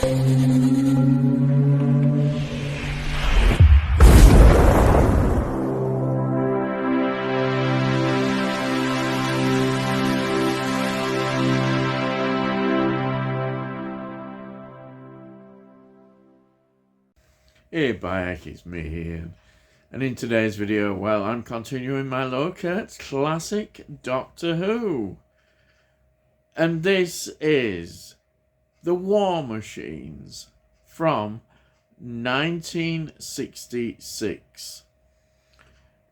Hey Bayek, it's me here. And in today's video, well, I'm continuing my look at classic Doctor Who. And this is The War Machines from 1966.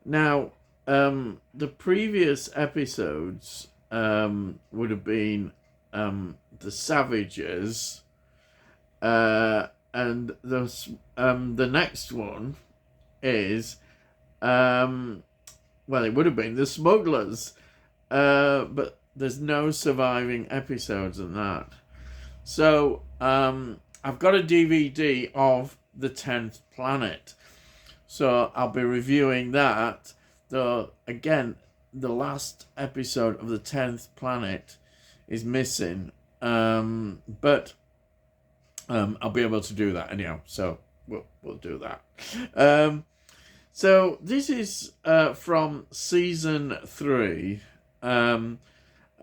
Now, the previous episodes would have been The Savages, and the next one is, well, it would have been The Smugglers, but there's no surviving episodes in that. So I've got a DVD of The 10th Planet, so I'll be reviewing that. Though, again, the last episode of The 10th Planet is missing, but I'll be able to do that anyhow, so we'll do that. So this is from season 3, and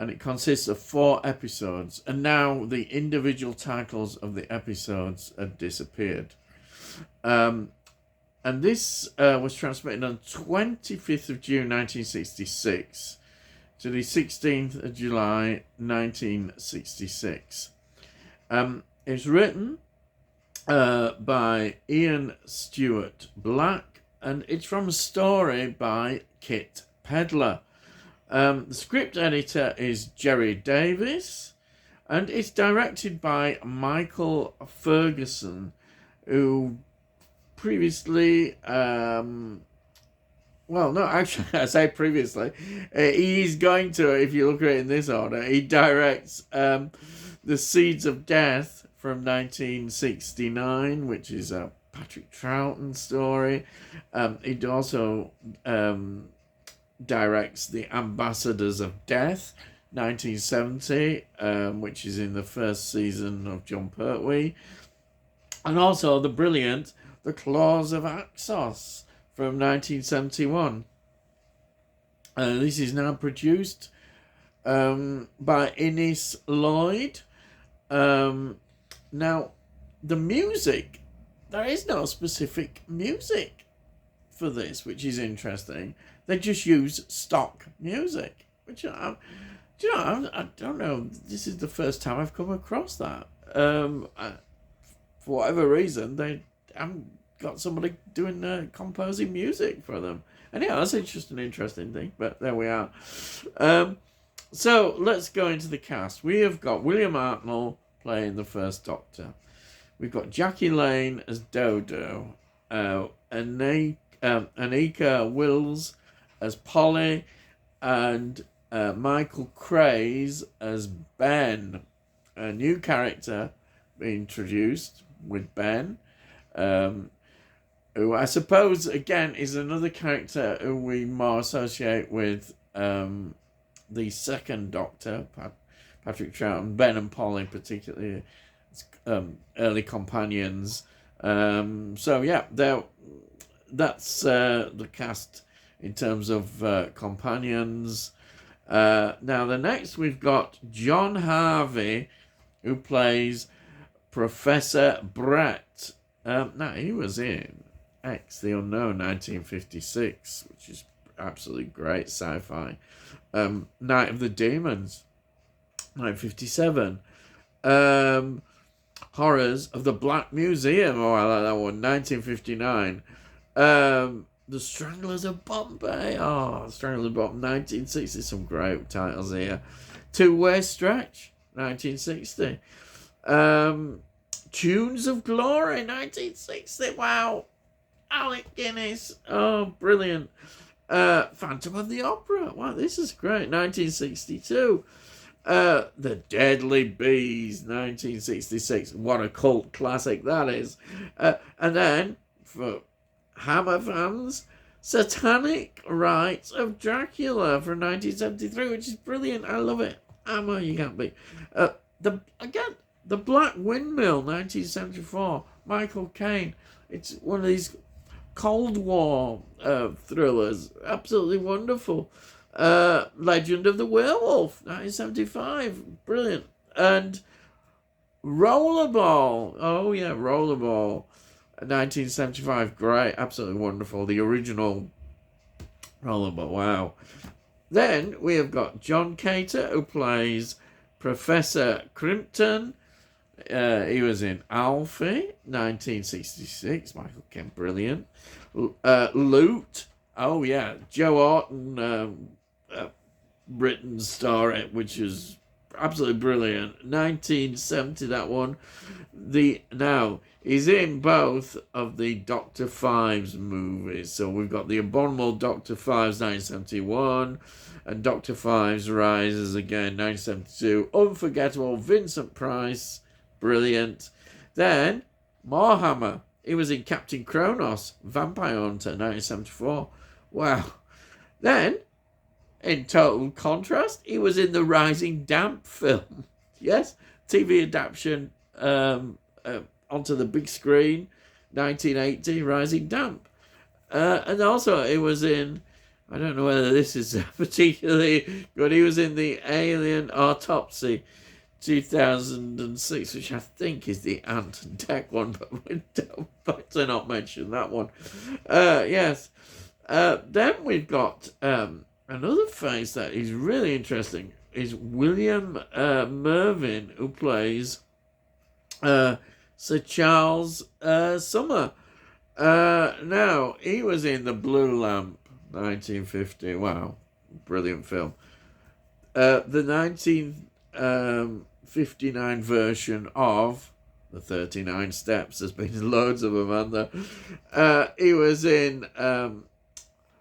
it consists of 4 episodes, and now the individual titles of the episodes have disappeared. And this was transmitted on 25th of June 1966 to the 16th of July 1966. It's written by Ian Stewart Black, and it's from a story by Kit Pedler. The script editor is Jerry Davis, and it's directed by Michael Ferguson, who previously, well, no, actually, I say previously, he's going to, if you look at it in this order, he directs The Seeds of Death from 1969, which is a Patrick Troughton story. It also directs The Ambassadors of Death, 1970, which is in the first season of Jon Pertwee. And also the brilliant The Claws of Axos from 1971. This is now produced by Innes Lloyd. Now, the music, there is no specific music for this, which is interesting. They just use stock music, which I don't know. This is the first time I've come across that. For whatever reason, they haven't got somebody doing composing music for them. Anyhow, that's just an interesting thing, but there we are. So let's go into the cast. We have got William Hartnell playing the First Doctor. We've got Jackie Lane as Dodo, Anika Wills as Polly, and Michael Craze as Ben. A new character being introduced with Ben, who I suppose, again, is another character who we more associate with the second Doctor, Patrick Troughton, Ben and Polly particularly, early companions. So yeah, that's the cast in terms of companions. Now the next we've got John Harvey, who plays Professor Brett. Now he was in X the Unknown 1956, which is absolutely great sci-fi. Night of the Demons 1957. Horrors of the Black Museum, I like that one, 1959. The Stranglers of Bombay, Stranglers of Bombay, 1960. Some great titles here. Two-Way Stretch, 1960. Tunes of Glory, 1960. Wow. Alec Guinness, brilliant. Phantom of the Opera, wow, this is great, 1962. The Deadly Bees, 1966. What a cult classic that is. And then, for Hammer fans, Satanic Rites of Dracula from 1973, which is brilliant. I love it. Hammer, you can't beat. The Black Windmill, 1974, Michael Caine. It's one of these Cold War thrillers. Absolutely wonderful. Legend of the Werewolf, 1975. Brilliant. And Rollerball. Oh, yeah, Rollerball. 1975. Great. Absolutely wonderful. The original Rollerball. Wow. Then we have got John Cater, who plays Professor Crimpton. He was in Alfie, 1966. Michael Caine, brilliant. Loot. Oh, yeah. Joe Orton, written story, which is absolutely brilliant. 1970, that one. Now, he's in both of the Dr. Fives movies. So we've got The Abominable Dr. Fives, 1971, and Dr. Fives Rises again, 1972. Unforgettable Vincent Price, brilliant. Then, Moorhammer. He was in Captain Kronos, Vampire Hunter, 1974. Wow. Then, in total contrast, he was in the Rising Damp film. Yes, TV adaptation onto the big screen, 1980, Rising Damp. And also, he was in, I don't know whether this is particularly good, he was in the Alien Autopsy, 2006, which I think is the Ant and Dec one, but we don't better not mention that one. Yes. Then we've got another face that is really interesting, is William Mervyn, who plays Sir Charles Summer. Now, he was in The Blue Lamp, 1950. Wow, brilliant film. The 1959 version of The 39 Steps. There's been loads of them, haven't there? He was in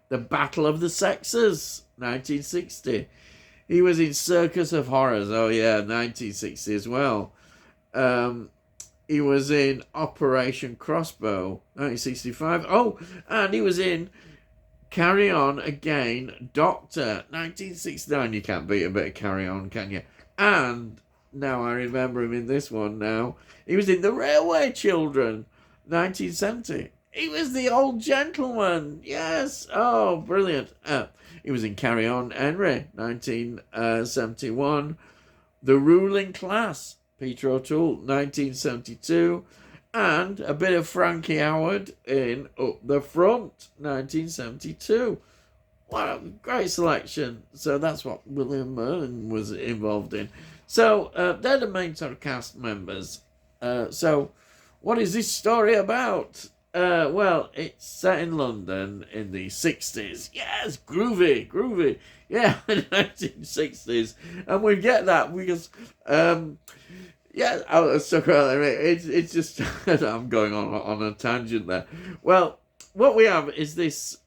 The Battle of the Sexes, 1960. He was in Circus of Horrors, oh yeah, 1960 as well. He was in Operation Crossbow, 1965. Oh, and he was in Carry On Again, Doctor, 1969. You can't beat a bit of Carry On, can you? And now I remember him in this one now. He was in The Railway Children, 1970. He was the old gentleman. Yes. Oh, brilliant. He was in Carry On Henry, 1971. The Ruling Class, Peter O'Toole, 1972. And a bit of Frankie Howard in Up the Front, 1972. What a great selection. So that's what William Mervyn was involved in. So they're the main sort of cast members. So what is this story about? Well, it's set in London in the 60s. Yes, groovy. Yeah, 1960s. And we get that because, yeah, it's just, I'm going on a tangent there. Well, what we have is this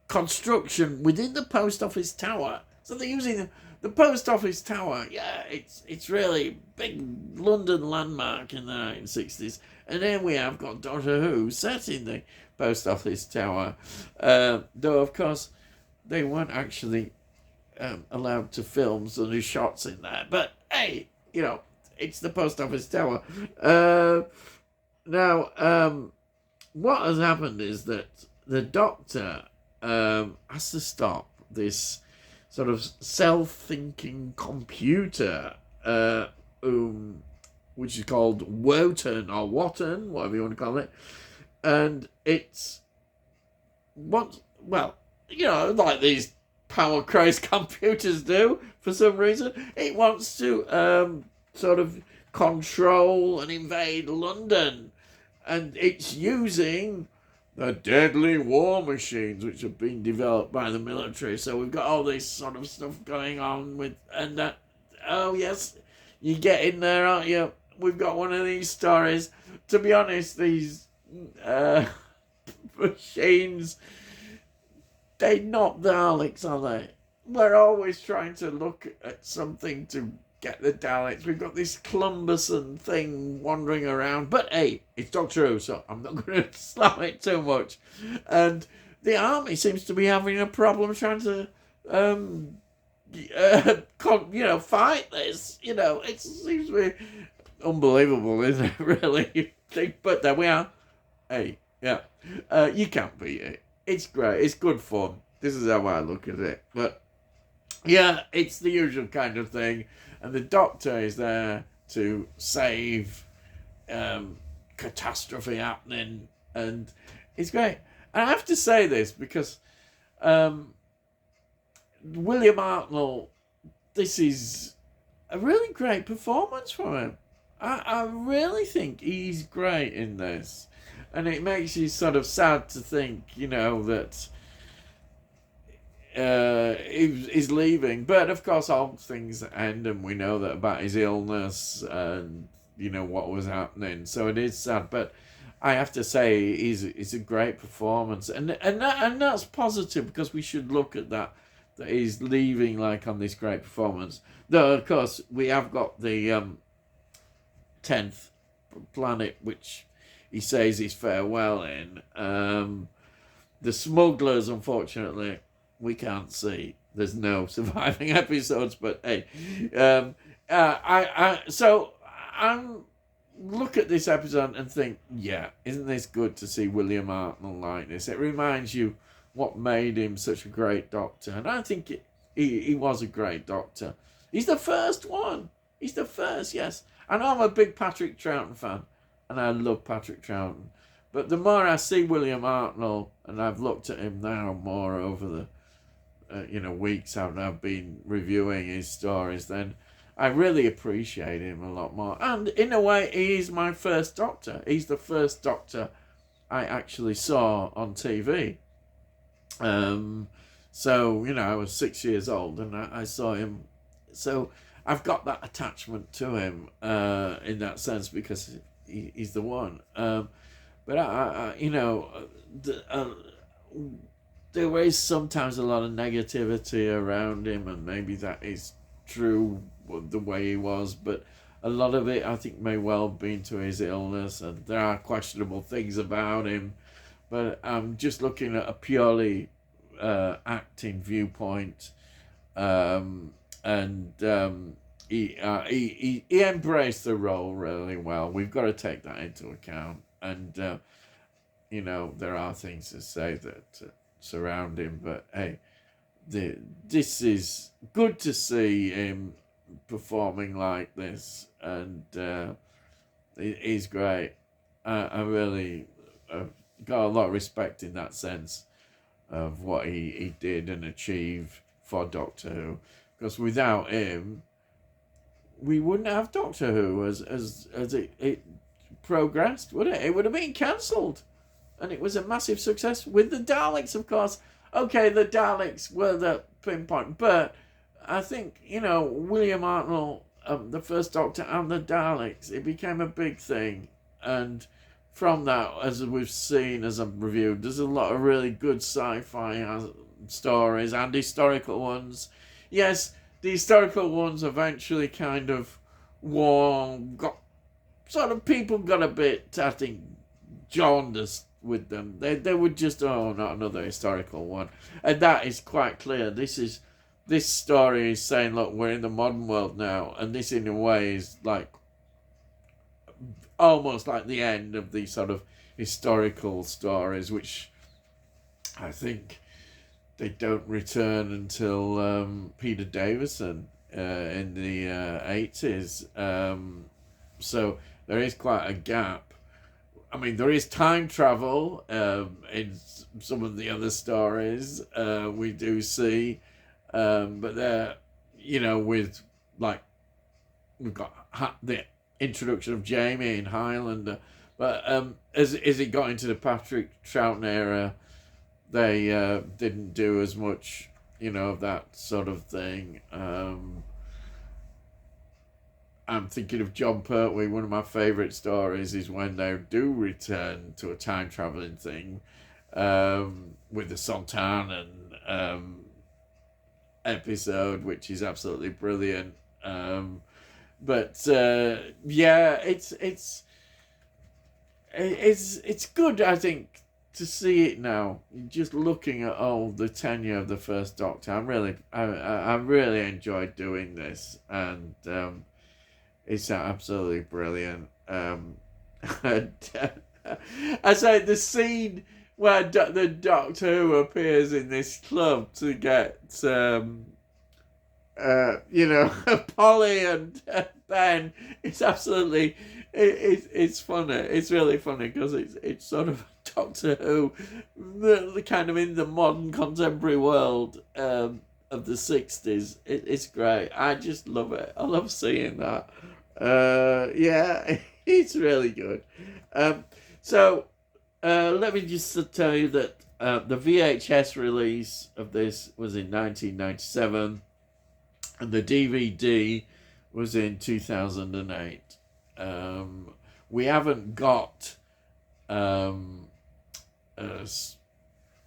construction within the post office tower. So they're using the post office tower. Yeah, it's really big London landmark in the 1960s. And then we have got Doctor Who set in the post office tower. Though, of course, they weren't actually allowed to film some shots in there. But, hey, you know, it's the post office tower. Now, what has happened is that the Doctor has to stop this sort of self-thinking computer, which is called Wotan or Wotan, whatever you want to call it. And it's like these power crazed computers do for some reason. It wants to sort of control and invade London. And it's using the deadly war machines which have been developed by the military. So we've got all this sort of stuff going on with, and that, oh yes, you get in there, aren't you? We've got one of these stories. To be honest, these machines, they're not Daleks, are they? We're always trying to look at something to get the Daleks. We've got this Clumberson thing wandering around. But hey, it's Doctor Who, so I'm not going to slam it too much. And the army seems to be having a problem trying to fight this. It seems to be unbelievable, isn't it? Really, but there we are. Hey, yeah, you can't beat it. It's great. It's good fun. This is how I look at it. But yeah, it's the usual kind of thing, and the Doctor is there to save catastrophe happening, and it's great. And I have to say this because William Hartnell, this is a really great performance from him. I really think he's great in this, and it makes you sort of sad to think, that he's leaving. But of course, all things end, and we know that about his illness and what was happening. So it is sad, but I have to say, it's a great performance, and that's positive, because we should look at that he's leaving on this great performance. Though of course we have got the 10th planet, which he says his farewell in. The smugglers, unfortunately, we can't see. There's no surviving episodes, but hey, I'm look at this episode and think, yeah, isn't this good to see William Hartnell like this? It reminds you what made him such a great Doctor, and I think he was a great Doctor. He's the first one. He's the first, yes. And I'm a big Patrick Troughton fan, and I love Patrick Troughton. But the more I see William Hartnell, and I've looked at him now more over the weeks I've been reviewing his stories, then I really appreciate him a lot more. And in a way, he is my first Doctor. He's the first Doctor I actually saw on TV. So, I was 6 years old and I saw him. So I've got that attachment to him in that sense, because he's the one. But there is sometimes a lot of negativity around him, and maybe that is true the way he was, but a lot of it I think may well have been to his illness, and there are questionable things about him. But I'm just looking at a purely acting viewpoint, and he embraced the role really well. We've got to take that into account, and there are things to say that surround him, but hey, this is good to see him performing like this, and he's great. I really got a lot of respect in that sense of what he did and achieved for Doctor Who, because without him we wouldn't have Doctor Who as it progressed, would it? It would have been cancelled, and it was a massive success with the Daleks, of course. Okay, the Daleks were the pinpoint, but I think, William Hartnell, the first Doctor, and the Daleks, it became a big thing. And from that, as we've seen, as I've reviewed, there's a lot of really good sci-fi stories and historical ones. Yes, the historical ones eventually kind of people got a bit, I think, jaundiced with them. They would just, not another historical one. And that is quite clear. This story is saying, look, we're in the modern world now, and this in a way is almost like the end of the sort of historical stories, which I think they don't return until Peter Davison in the 80s. So there is quite a gap. I mean, there is time travel in some of the other stories we do see, but they're, with we've got the introduction of Jamie in Highlander, but as it got into the Patrick Troughton era, they didn't do as much, of that sort of thing. I'm thinking of John Pertwee. One of my favourite stories is when they do return to a time travelling thing with the Sontaran episode, which is absolutely brilliant. But yeah, it's good, I think, to see it now, just looking at all the tenure of the first Doctor, I really enjoyed doing this, and it's absolutely brilliant. And, I say the scene where the Doctor Who appears in this club to get Polly and Ben. It's absolutely, it's funny. It's really funny because it's sort of Doctor Who, the kind of in the modern contemporary world of the 60s. It's great. I just love it. I love seeing that. Yeah, it's really good. So let me just tell you that the VHS release of this was in 1997. And the DVD was in 2008. We haven't got a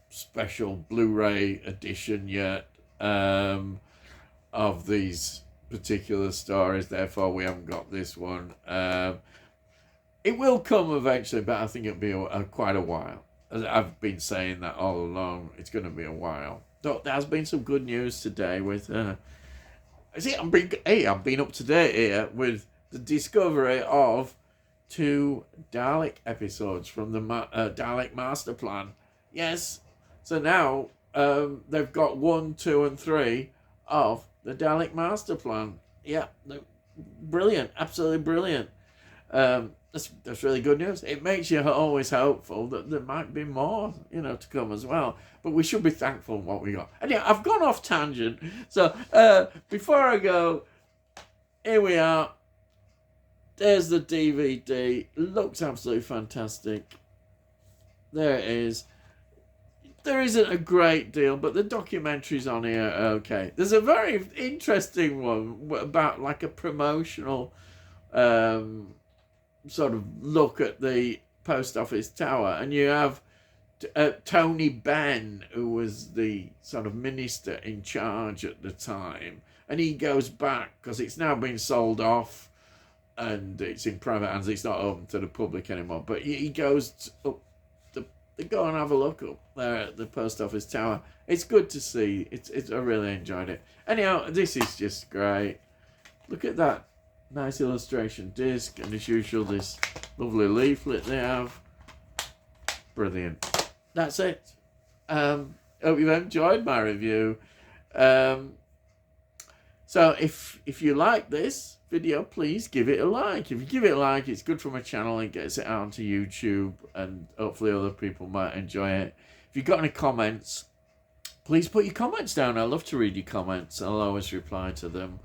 special Blu-ray edition yet of these particular stories. Therefore, we haven't got this one. It will come eventually, but I think it'll be quite a while. As I've been saying that all along. It's going to be a while. There has been some good news today with... I've been up to date here with the discovery of 2 Dalek episodes from the Dalek Master Plan. Yes, so now they've got 1, 2, and 3 of the Dalek Master Plan. Yeah, brilliant, absolutely brilliant. That's really good news. It makes you always hopeful that there might be more, to come as well. But we should be thankful for what we got. And yeah, I've gone off tangent. So before I go, here we are. There's the DVD. It looks absolutely fantastic. There it is. There isn't a great deal, but the documentaries on here are okay. There's a very interesting one about like a promotional sort of look at the post office tower, and you have Tony Benn, who was the sort of minister in charge at the time, and he goes back because it's now been sold off and it's in private hands. It's not open to the public anymore, but he goes up to go and have a look up there at the post office tower. It's good to see. I really enjoyed it. Anyhow, this is just great. Look at that nice illustration disc, and as usual, this lovely leaflet they have. Brilliant. That's it. Hope you've enjoyed my review. So if you like this video, please give it a like. If you give it a like, it's good for my channel and gets it out onto YouTube, and hopefully other people might enjoy it. If you've got any comments, please put your comments down. I love to read your comments. I'll always reply to them.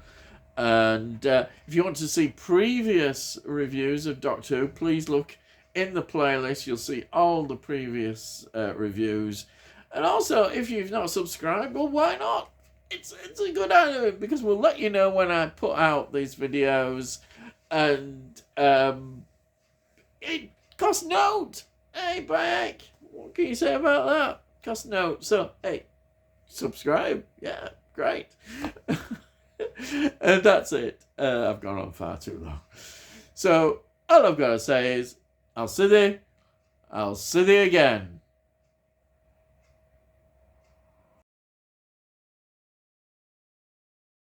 And if you want to see previous reviews of Doctor Who, please look in the playlist. You'll see all the previous reviews. And also, if you've not subscribed, well, why not? It's a good idea, because we'll let you know when I put out these videos. And it costs note. Hey, Bayek, what can you say about that? Costs note. So, hey, subscribe. Yeah, great. And that's it. I've gone on far too long. So all I've got to say is, I'll see thee again.